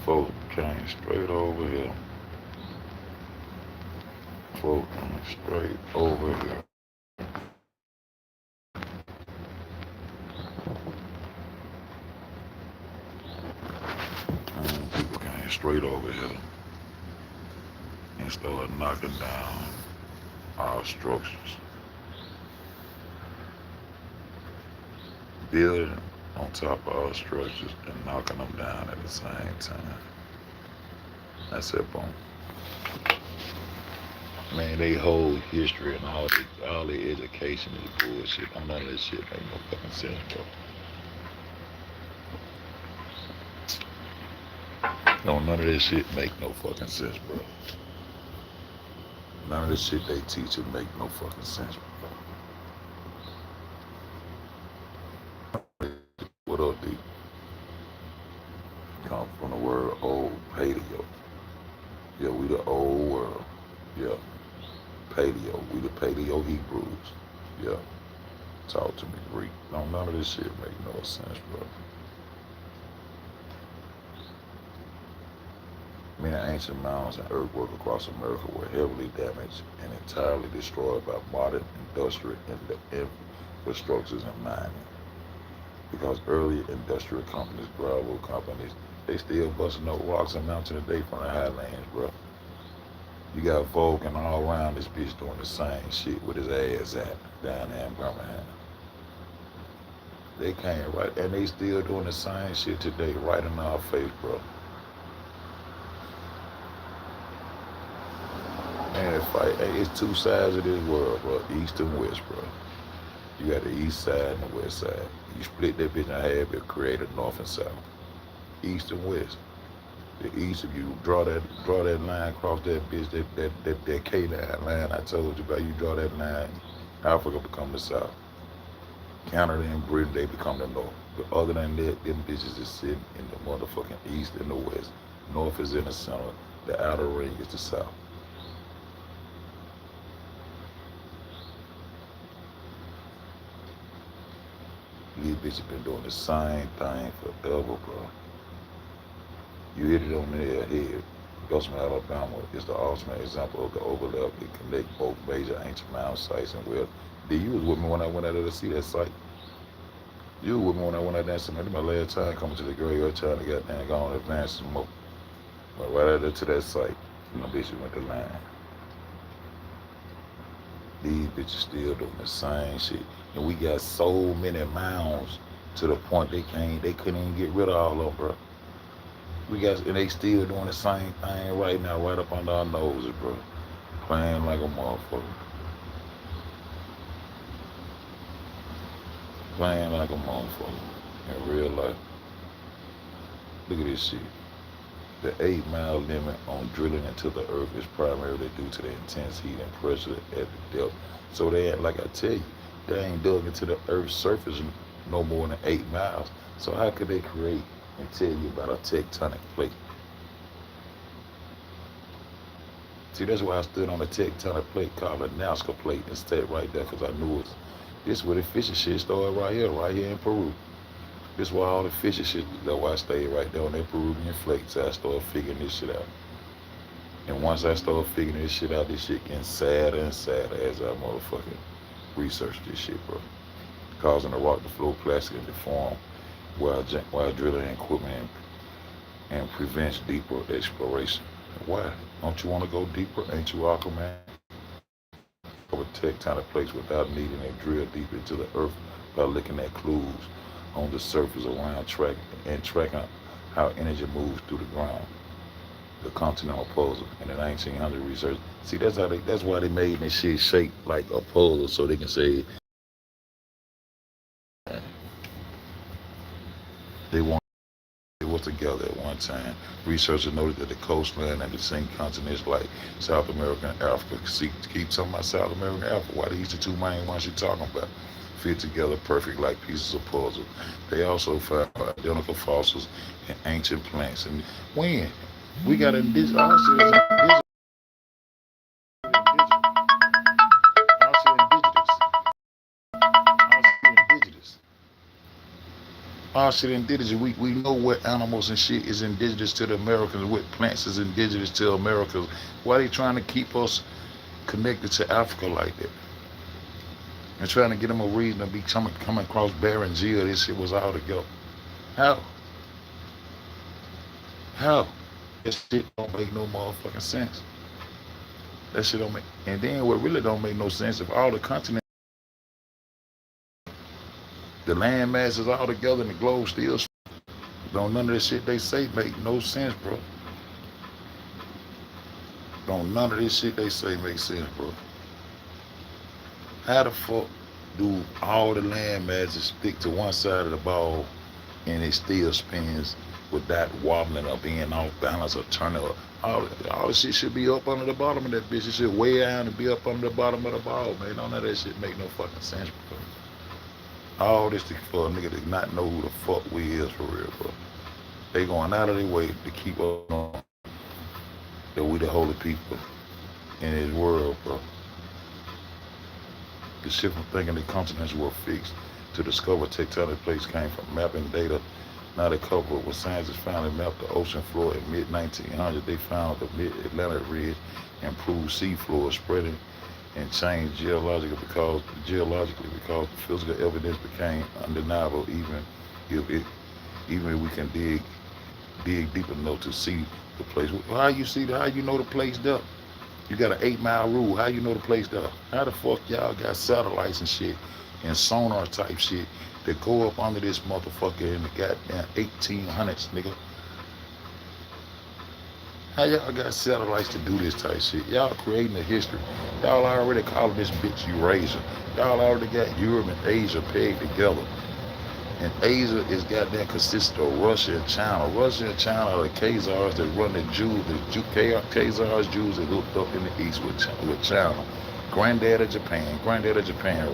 Folk came straight over here. Folk came straight over here. People came straight over here and started knocking down our structures, building on top of our structures and knocking them down at the same time. That's it, boom. Man, they whole history and all the education is bullshit. None of this shit make no fucking sense, bro. No, none of this shit make no fucking sense, bro. None of this shit they teach it make no fucking sense, bro. What up, D? Come from the word old paleo. Yeah, we the old world. Yeah, paleo. We the paleo Hebrews. Yeah, talk to me Greek. No, none of this shit make no sense, bro. Many ancient mounds and earthwork across America were heavily damaged and entirely destroyed by modern industrial infrastructures and mining. Because early industrial companies, gravel companies, they still busting up rocks and mountains today from the highlands, bro. You got Vulcan all around this bitch doing the same shit with his ass at down there in Birmingham. They came right, and they still doing the same shit today, right in our face, bro. Man, it's two sides of this world, bro. East and west, bro. You got the east side and the west side. You split that bitch in half, it create a north and south. East and west. The east, if you draw that line across that bitch, that K9 line I told you about, you draw that line, Africa become the south. Canada and Britain, they become the north. But other than that, them bitches is sitting in the motherfucking east and the west. North is in the center, the outer ring is the south. These bitches been doing the same thing forever, bro. You hit it on the head. Gosman, Alabama is the ultimate example of the overlap that connect both major ancient mound sites and well. You was with me when I went out there to see that site. You was with me when I went out there and said, man, my last time coming to the graveyard trying to get down and go on and advance some more. But right out there to that site, you know, bitches went to line. These bitches still doing the same shit. And we got so many mounds to the point they couldn't even get rid of all of them, bro. And they still doing the same thing right now, right up under our noses, bro. Playing like a motherfucker. Playing like a motherfucker in real life. Look at this shit. The 8-mile limit on drilling into the earth is primarily due to the intense heat and pressure at the depth. So they ain't, like I tell you, they ain't dug into the earth's surface no more than 8 miles. So how could they create and tell you about a tectonic plate? See, that's why I stood on a tectonic plate called a Nazca plate instead right there, because I knew this where the fishing shit started right here in Peru. This is why all the fishing shit, that's why I stayed right there on that Peruvian flake. So I started figuring this shit out. And once I started figuring this shit out, this shit getting sadder and sadder as I motherfucking research this shit, bro. Causing the rock to flow plastic and deform while drilling equipment and prevents deeper exploration. Why? Don't you want to go deeper? Ain't you Aquaman? Over tectonic plates without needing to drill deep into the earth by looking at clues on the surface around tracking how energy moves through the ground. The continental puzzle and an 1900 research. See, that's why they made this shit shaped like a puzzle so they can say they want it was together at one time. Researchers noted that the coastline and the same continents like South America and Africa, keep talking about South America and Africa, why these the two main ones you're talking about fit together perfect like pieces of puzzle. They also found identical fossils in ancient plants. And when we got indigenous, I see indigenous, I see indigenous, I see indigenous. All shit indigenous. We know what animals and shit is indigenous to the Americans, what plants is indigenous to Americans. Why they trying to keep us connected to Africa like that? And trying to get them a reason to be coming across Barren Jill. This shit was all together. How? How? That shit don't make no motherfucking sense. That shit don't make. And then what really don't make no sense, if all the continents, the land masses all together and the globe still, don't none of this shit they say make no sense, bro. Don't none of this shit they say make sense, bro. How the fuck do all the land masses stick to one side of the ball and it still spins without wobbling or being off balance or turning up? All the shit should be up under the bottom of that bitch. It should weigh down and be up under the bottom of the ball, man. None of that shit make no fucking sense, bro. All this for a nigga to not know who the fuck we is for real, bro. They going out of their way to keep us on that we the holy people in this world, bro. The shit from thinking the continents were fixed to discover tectonic plates came from mapping data. Now they cover it with scientists finally mapped the ocean floor in mid-1900. They found the mid-Atlantic ridge and proved seafloor spreading and changed geologically because the physical evidence became undeniable. Even if we can dig deep enough to see the place. How you know the place there? You got an 8-mile rule. How you know the place there? How the fuck y'all got satellites and shit and sonar type shit that go up under this motherfucker in the goddamn 1800s, nigga? How y'all got satellites to do this type shit? Y'all creating a history. Y'all already calling this bitch Eurasia. Y'all already got Europe and Asia pegged together. And Asia is goddamn consistent of Russia and China. Russia and China are the Khazars that run the Jews, Khazars, Jews that hooked up in the east with China. Granddad of Japan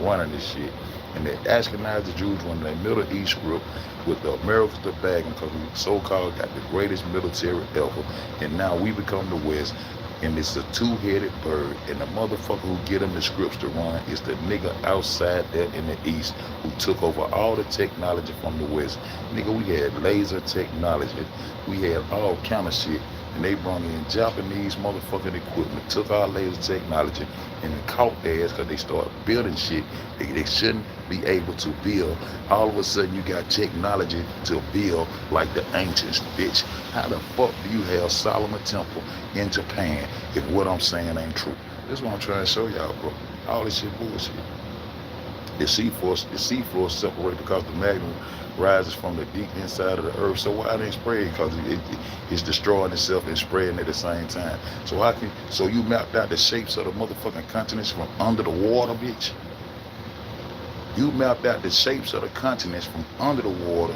running this shit. And the Ashkenazi Jews run the Middle East group with the Americans to bag them because we so-called got the greatest military ever. And now we become the West. And it's a two-headed bird, and the motherfucker who get them the scripts to run is the nigga outside there in the east who took over all the technology from the west. Nigga, we had laser technology, we had all kind of shit, and they brought in Japanese motherfucking equipment, took our laser technology, and caught their ass because they started building shit they shouldn't be able to build. All of a sudden, you got technology to build like the ancients, bitch. How the fuck do you have Solomon Temple in Japan if what I'm saying ain't true? This is what I'm trying to show y'all, bro. All this shit bullshit. The seafloor separated because the magma rises from the deep inside of the earth. So why it ain't spread? Because it's destroying itself and spreading at the same time. So you mapped out the shapes of the motherfucking continents from under the water, bitch. You mapped out the shapes of the continents from under the water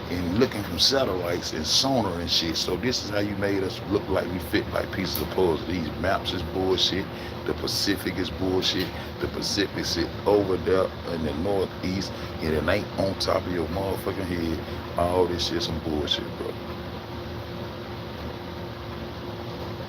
and looking from satellites and sonar and shit. So this is how you made us look like we fit like pieces of puzzle. These maps is bullshit. The Pacific is bullshit. The Pacific sit over there in the northeast and it ain't on top of your motherfucking head. All this shit some bullshit, bro.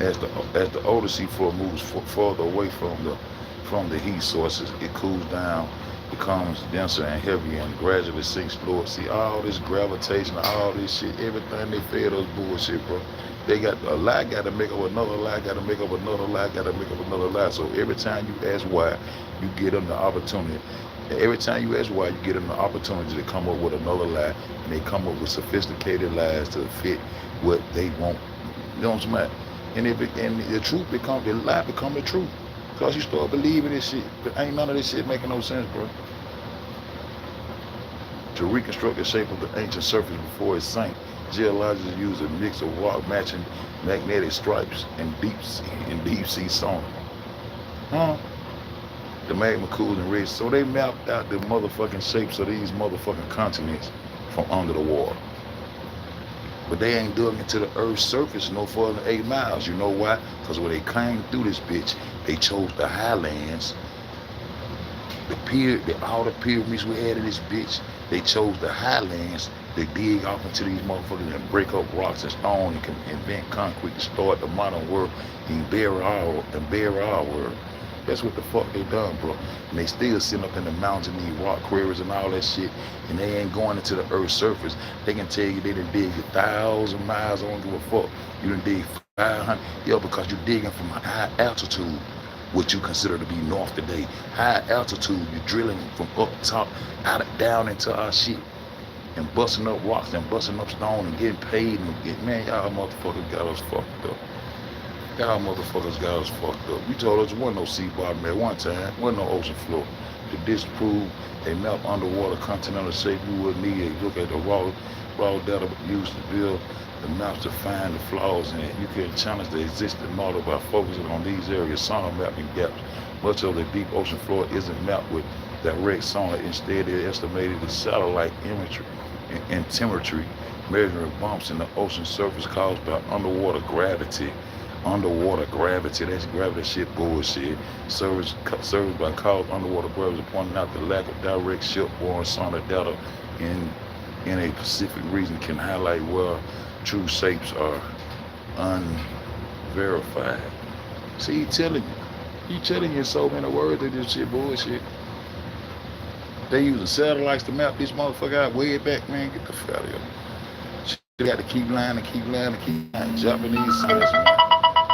As the older seafloor moves further away from the heat sources, it cools down, becomes denser and heavier, and gradually sinks lower. See, all this gravitation, all this shit, everything they fed us bullshit, bro. They got a lie, got to make up another lie, got to make up another lie, got to make up another lie. So every time you ask why, you get them the opportunity. Every time you ask why, you get them the opportunity to come up with another lie, and they come up with sophisticated lies to fit what they want. You know what I'm saying? And the truth the lie become the truth. Because you start believing this shit. But ain't none of this shit making no sense, bro. To reconstruct the shape of the ancient surface before it sank, geologists use a mix of rock matching magnetic stripes and deep sea sonar. The magma cools and rich. So they mapped out the motherfucking shapes of these motherfucking continents from under the water. But they ain't dug into the Earth's surface no further than 8 miles. You know why? Because when they came through this bitch, they chose the highlands. All the pyramids we had in this bitch, they chose the highlands. They dig off into these motherfuckers and break up rocks and stone and invent concrete to start the modern world and bury our world. That's what the fuck they done, bro. And they still sitting up in the mountains and these rock quarries and all that shit, and they ain't going into the earth's surface. They can tell you they done dig 1,000 miles. I don't give a fuck. You done dig 500. Yeah, because you're digging from high altitude, what you consider to be north today. High altitude, you're drilling from up top, down into our shit, and busting up rocks and busting up stone and getting paid and man, y'all motherfuckers got us fucked up. Y'all motherfuckers got us fucked up. You told us there wasn't no sea bottom at one time, wasn't no ocean floor. To disprove a map underwater continental shape, you would need to look at the raw data used to build the maps to find the flaws in it. You can challenge the existing model by focusing on these areas, sonar mapping gaps. Much of the deep ocean floor isn't mapped with direct sonar. Instead, they're estimated with satellite imagery and telemetry, measuring bumps in the ocean surface caused by underwater gravity. Underwater gravity, that's gravity shit bullshit. Service by caused underwater gravity, pointing out the lack of direct shipborne sonar data in a Pacific region can highlight where true shapes are unverified. See, he telling you in so many words that this shit bullshit. They using satellites to map this motherfucker out way back, man. Get the fuck out of here. Shit got to keep lying and keep lying and keep lying. Japanese science, man.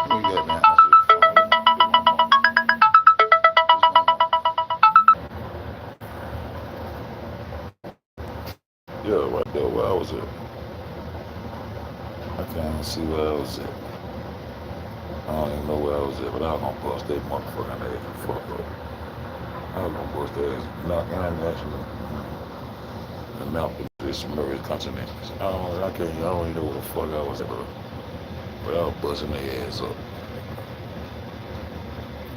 We got that. Yeah, right there where I was at. I can't even see where I was at. I don't even know where I was at, but I was gonna bust that motherfucking ass and fuck up. I was gonna bust that ass. Not international. The mouth of this submerged continent. I don't even know where the fuck I was at, but I was busting their ass up.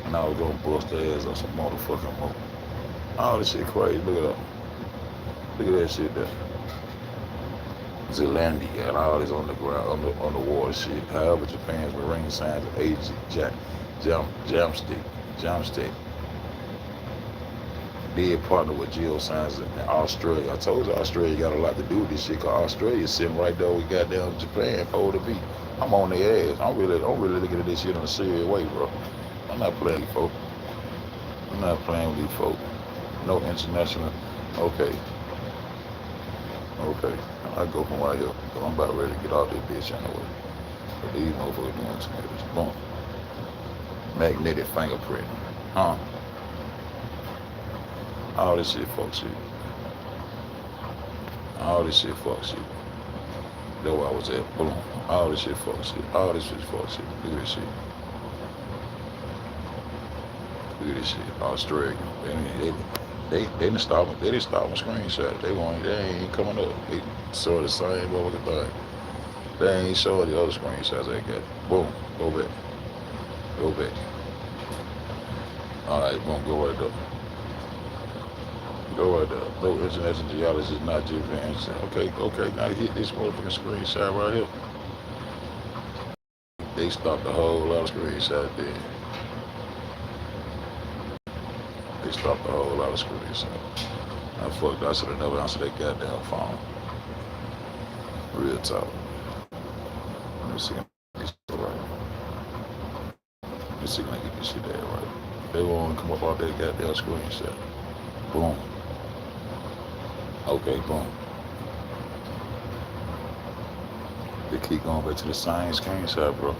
And I was gonna bust their ass up some motherfucking more. All this shit crazy. Look at that. Look at that shit there. Zealandia and all this on the ground, on the water shit. However, Japan's marine science agency, JAMSTEC, did partner with geoscience in Australia. I told you Australia got a lot to do with this shit, cause Australia's sitting right there with goddamn Japan, Pole to be. I'm on their ass. I'm really looking at this shit in a serious way, bro. I'm not playing with folks. I'm not playing with these folks. No international. Okay. I go from right here. I'm about ready to get off this bitch anyway. But these motherfuckers doing too much. Boom. Magnetic fingerprint. Huh? All this shit fuck shit. All this shit fuck shit. That's where I was at. Boom. All this shit fuck shit. All this shit fuck shit. Look at this shit. Look at this shit. Australia. They didn't stop them. They didn't stop them screenshots. They ain't coming up. They saw the same motherfucking thing. They ain't showing the other screenshots they got. Boom. Go back. Go back. Alright, boom, go right there. Go right there. No international geologist, not Japan. Okay, now hit this motherfucking screenshot right here. They stopped a whole lot of screenshots there. They stopped a whole lot of screenshots. I fucked. I should have never answered that goddamn phone. Real talk. Let me see if I get this right. Let me see if I get this shit there right. They won't come up off that goddamn screenshot. Boom. Okay, boom. They keep going back to the science screenshot, bro.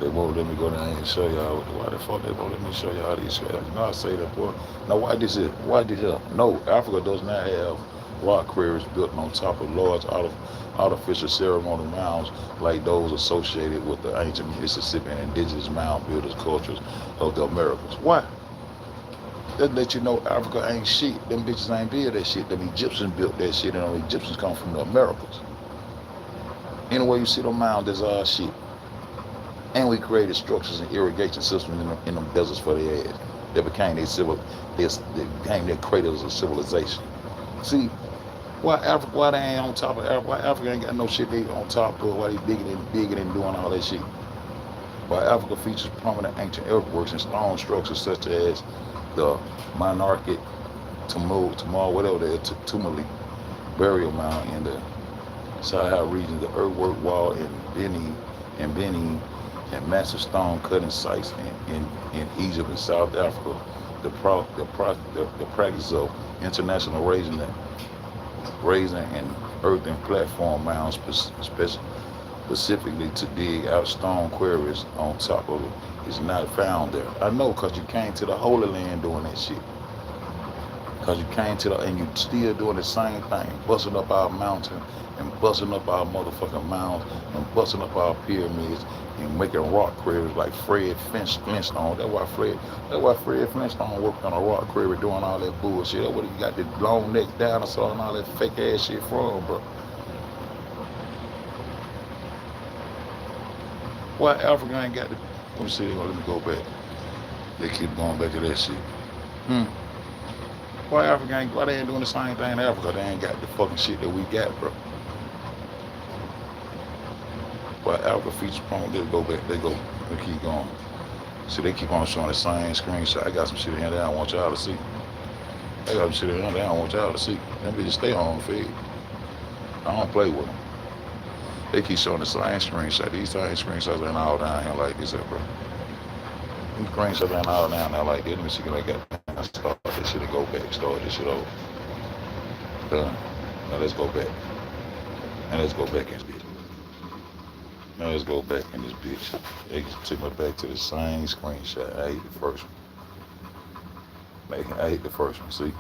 They won't let me go down and show y'all. Why the fuck they won't let me show y'all these shit? No, I say that, boy. Now, why this? No, Africa does not have rock quarries built on top of large artificial ceremonial mounds like those associated with the ancient Mississippi and indigenous mound builders cultures of the Americas. Why? That let you know Africa ain't shit. Them bitches ain't built that shit. Them Egyptians built that shit, and them Egyptians come from the Americas. Anyway, you see them mounds, that's our shit. And we created structures and irrigation systems in them deserts for their ass. They became their cradles of civilization. See, why they ain't on top of Africa? Why Africa ain't got no shit they on top of? Why they digging and doing all that shit? Why Africa features prominent ancient earthworks and stone structures such as the monarchic Tumuli burial mound in the Sahel region, the earthwork wall in Benin, and massive stone cutting sites in Egypt and South Africa. The practice of international raising and earthen platform mounds specifically to dig out stone quarries on top of it is not found there. I know because you came to the Holy Land doing that shit. Because you came to the, and you still doing the same thing, busting up our mountain and busting up our motherfucking mounds and busting up our pyramids and making rock quarries like Flintstone. That's why Fred Flintstone worked on a rock quarry doing all that bullshit. That's what he got the long neck dinosaur and all that fake ass shit from, bro. Why Africa ain't got the, let me see, let me go back. They keep going back to that shit. Hmm. Why they ain't doing the same thing in Africa? They ain't got the fucking shit that we got, bro. Why Africa features prone, they go back, they keep going. See, they keep on showing the same screenshot. I got some shit in here that I want y'all to see. I got some shit in here that I want y'all to see. Them bitches stay on feed. I don't play with them. They keep showing the same screenshot. These same screenshots ain't all down here like this, bro. These screenshots ain't all down there like this. Let me see if I got start this shit and go back. Start this shit over. Done. Now let's go back. Now let's go back in this bitch. Now let's go back in this bitch. They took me back to the same screenshot. I hate the first one. I hate the first one. See?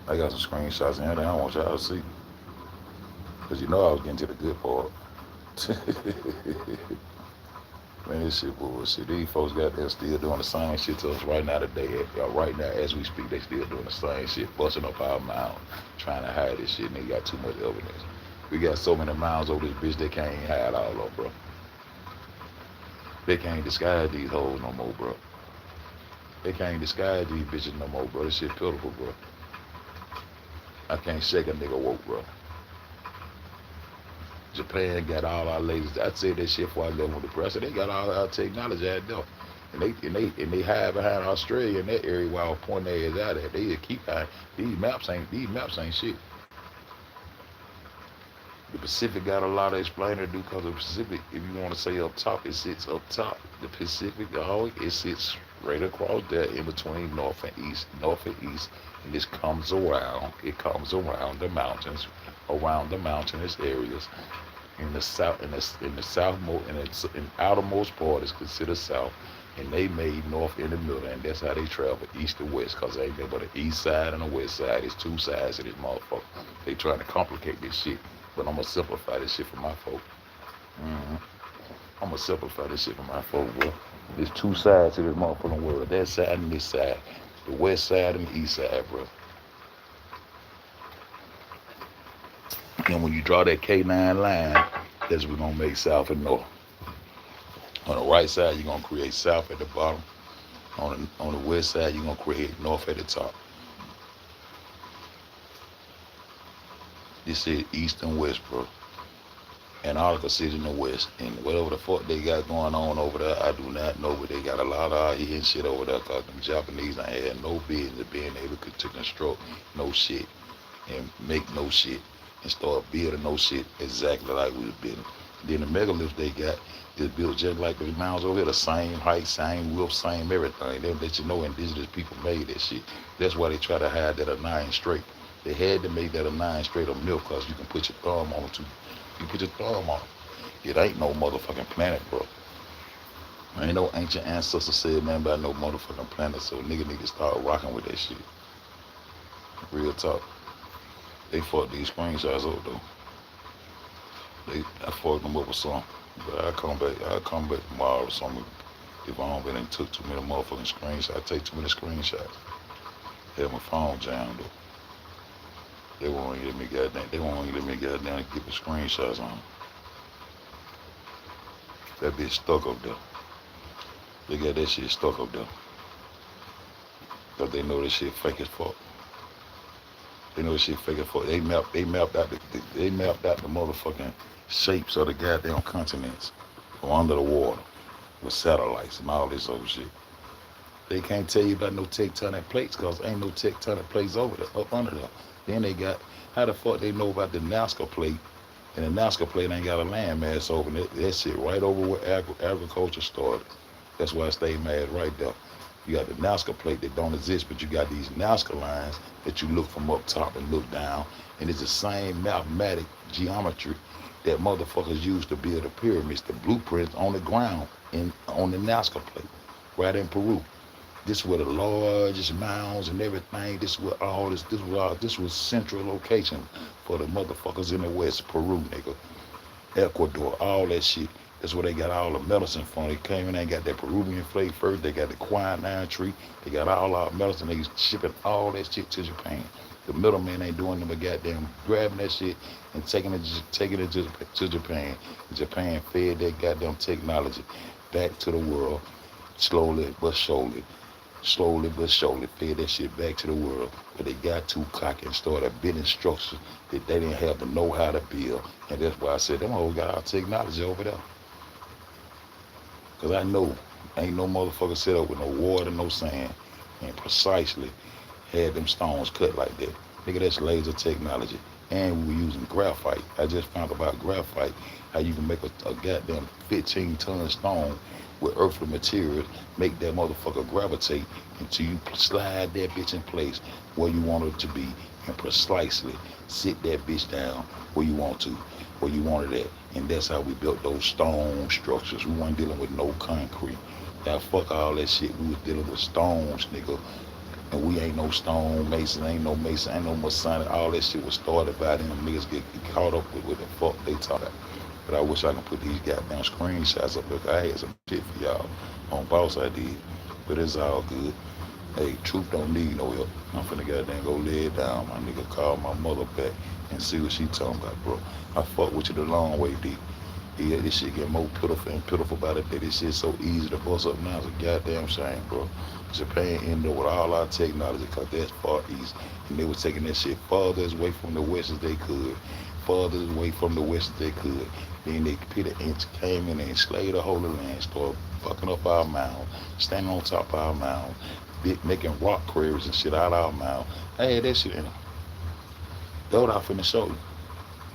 I got some screenshots in here that I want y'all to see. Because you know I was getting to the good part. Man, this shit bullshit. These folks got there still doing the same shit to us right now today. Right now, as we speak, they still doing the same shit, busting up our mouth, trying to hide this shit, and they got too much evidence. We got so many miles over this bitch, they can't even hide all up, bro. They can't disguise these hoes no more, bro. They can't disguise these bitches no more, bro. This shit pitiful, bro. I can't shake a nigga woke, bro. Japan got all our ladies. I said that shit before I left with the press. They got all our technology out there, and they hide behind Australia in that area while pointing their ass out there. They just keep hiding. These maps ain't shit. The Pacific got a lot of explaining to do because the Pacific, if you want to say up top, it sits up top. The Pacific, it sits right across there in between north and east, and this comes around. It comes around the mountains, around the mountainous areas. In the south, in the southmost, in outermost part is considered south, and they made north in the middle, and that's how they travel east to west, cause ain't there but the east side and the west side. It's two sides of this motherfucker. They trying to complicate this shit, but I'm gonna simplify this shit for my folk. I'm gonna simplify this shit for my folk, bro. There's two sides to this motherfucking world. That side and this side, the west side and the east side, bro. And when you draw that K9 line, that's what we're gonna make south and north. On the right side, you're gonna create south at the bottom. On the west side, you're gonna create north at the top. This is east and west, bro. Antarctica City in the west. And whatever the fuck they got going on over there, I do not know, but they got a lot of hidden shit over there because the Japanese ain't had no business being able to construct no shit and make no shit and start building no shit exactly like we've been. Then the megaliths they got is built just like the mounds over here, the same height, same width, same everything. They let you know indigenous people made that shit. That's why they try to hide that a 9 straight. They had to make that a 9 straight of milk because you can put your thumb on it too. You put your thumb on it. It ain't no motherfucking planet, bro. Ain't no ancient ancestor said nothing about no motherfucking planet, so nigga need to start rocking with that shit. Real talk. They fucked these screenshots up though. I fucked them up with some. But I'll come back tomorrow or something. If I don't been took too many motherfucking screenshots, I take too many screenshots. Have my phone jammed though. They won't even let me goddamn get the screenshots on. That bitch stuck up there. They got that shit stuck up there. Cause they know that shit fake as fuck. They know that shit fake as fuck. They mapped out the motherfucking shapes of the goddamn continents from under the water with satellites and all this other shit. They can't tell you about no tectonic plates because ain't no tectonic plates over there, up under there. Then they got, how the fuck they know about the Nazca plate And the Nazca plate ain't got a landmass over it. That shit right over where agriculture started. That's why I stay mad right there. You got the Nazca plate that don't exist, but you got these Nazca lines that you look from up top and look down. And it's the same mathematic geometry that motherfuckers used to build the pyramids, the blueprints on the ground on the Nazca plate, right in Peru. This was the largest mounds and everything. This was central location for the motherfuckers in the West, Peru, nigga, Ecuador, all that shit. That's where they got all the medicine from. They came in and got that Peruvian flavor first. They got the quinine tree. They got all our medicine. They shipping all that shit to Japan. The middleman ain't doing them but goddamn grabbing that shit and taking it to Japan. And Japan fed that goddamn technology back to the world slowly but surely. Slowly but surely fed that shit back to the world. But they got too cocky and started building structures that they didn't have the know-how to build. And that's why I said, them hoes got our technology over there. Because I know ain't no motherfucker set up with no water, no sand, and precisely had them stones cut like that. Nigga, that's laser technology. And we were using graphite. I just found about graphite, how you can make a goddamn 15-ton stone with earthly materials, make that motherfucker gravitate until you slide that bitch in place where you want it to be and precisely sit that bitch down where you want to, where you want it at. And that's how we built those stone structures. We weren't dealing with no concrete. Now fuck all that shit. We was dealing with stones, nigga. And we ain't no stone mason, ain't no masonic. All that shit was started by them niggas get caught up with what the fuck they talk about. But I wish I could put these goddamn screenshots up there. I had some shit for y'all on Boss I did. But it's all good. Hey, truth don't need no help. I'm finna goddamn go lay it down. My nigga call my mother back and see what she talking about, bro. I fuck with you the long way, D. Yeah, this shit get more pitiful and pitiful by the day. This shit so easy to bust up now. It's a goddamn shame, bro. Japan ended up with all our technology because that's far east. And they was taking that shit farther away from the west as they could. Farther away from the west as they could. Then they came in and slayed the Holy Land, started fucking up our mounds, standing on top of our mounds, making rock quarries and shit out of our mounds. I had that shit in them. That's what I finna show you.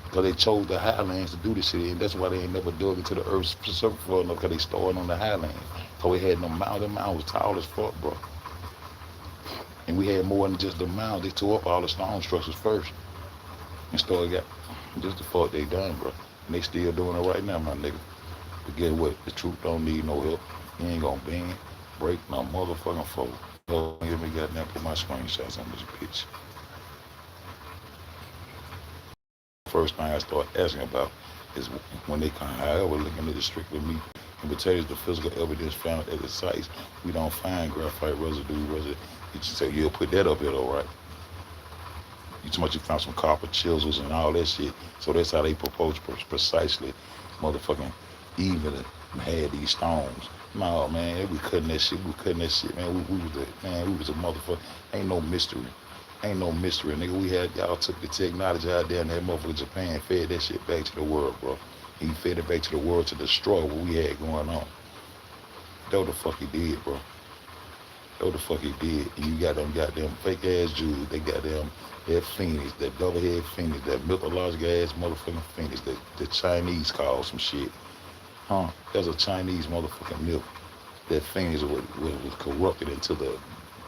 Because they chose the highlands to do this shit, and that's why they ain't never dug into the earth's surface for enough, because they started on the highlands. So we had no mountain. The mountain was tall as fuck, bro. And we had more than just the mountain. They tore up all the stone structures first. And started got just the fuck they done, bro. And they still doing it right now, my nigga. But guess what? The truth don't need no help. You ain't gonna bend, break, no motherfucking fold. So let me goddamn put my screenshots on this bitch. First thing I start asking about is when they come, however, looking at it strictly meat and potatoes, the physical evidence found at the sites, we don't find graphite residue. You just say, you'll put that up here, though, right? You too much you found some copper chisels and all that shit. So that's how they propose precisely motherfucking even had these stones. No, man, we cutting that shit. Man. We was a motherfucker. Ain't no mystery. Ain't no mystery, nigga. We had, y'all took the technology out there and that motherfucker Japan fed that shit back to the world, bro. He fed it back to the world to destroy what we had going on. That's what the fuck he did, bro. That's what the fuck he did. And you got them goddamn fake ass Jews. They got them that phoenix, that double head phoenix, that mythological ass motherfucking phoenix that the Chinese call some shit. Huh? That's a Chinese motherfucking myth. That phoenix was corrupted into the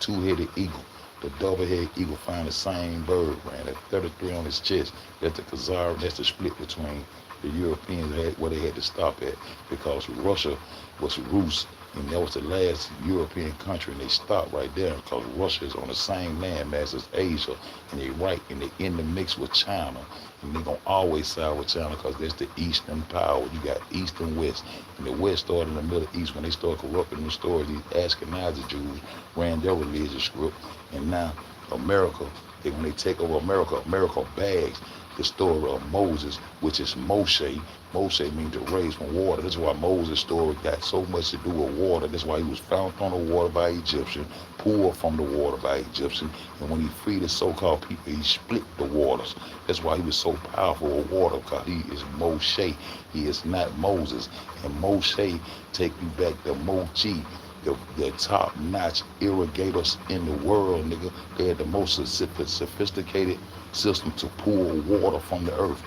two-headed eagle. The double-headed eagle find the same bird, ran at 33 on his chest. That's the Khazar, that's the split between the Europeans where they had to stop at because Russia was Rus, and that was the last European country, and they stopped right there because Russia is on the same landmass as Asia, and they in the mix with China, and they gonna always side with China because that's the Eastern power. You got East and West, and the West started in the Middle East when they started corrupting the stories. These Ashkenazi Jews ran their religious script, and now America, when they take over America bags the story of Moses, which is Moshe. Moshe means to raise from water. That's why Moses' story got so much to do with water. That's why he was found on the water by Egyptian, poured from the water by Egyptian. And when he freed his so-called people, he split the waters. That's why he was so powerful with water, because he is Moshe. He is not Moses. And Moshe take you back to Mochi, the top-notch irrigators in the world, nigga. They had the most sophisticated system to pull water from the earth.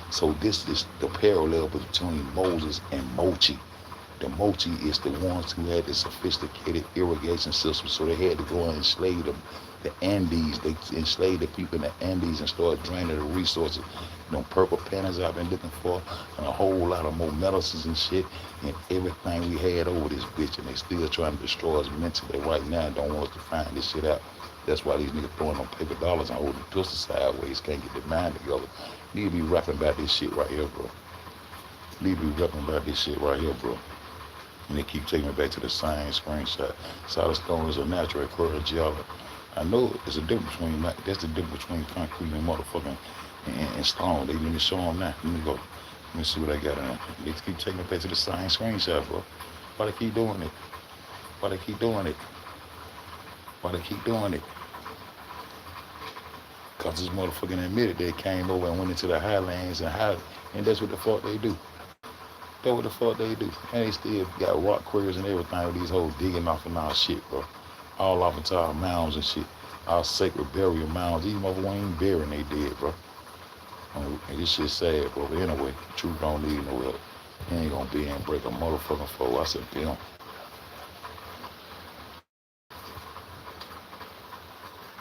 So this is the parallel between Moses and Mochi. The Mochi is the ones who had the sophisticated irrigation system, so they had to go and enslave them. The Andes, they enslaved the people in the Andes and started draining the resources. Purple pandas I've been looking for, and a whole lot of more medicines and shit, and everything we had over this bitch, and they still trying to destroy us mentally right now and don't want us to find this shit out. That's why these niggas throwing on paper dollars and holding pistols sideways, can't get their mind together. Need to be rapping about this shit right here, bro. Need to be rapping about this shit right here, bro. And they keep taking me back to the same screenshot. Solid stone is a natural occurring geology. I know it's a difference between that's the difference between concrete and motherfucking and stone. Let me show them now. Let me go. Let me see what I got in there. They keep taking me back to the same screenshot, bro. Why they keep doing it? Why they keep doing it? Why they keep doing it? Cause this motherfucking admitted they came over and went into the highlands and that's what the fuck they do. That's what the fuck they do. And they still got rock quarries and everything with these hoes digging off and all shit, bro. All off into our mounds and shit. Our sacred burial mounds. These motherfuckers ain't burying they dead, bro. And this shit sad, bro. But anyway, truth don't need no help. You ain't gonna be in and break a motherfucking foe. I said, damn.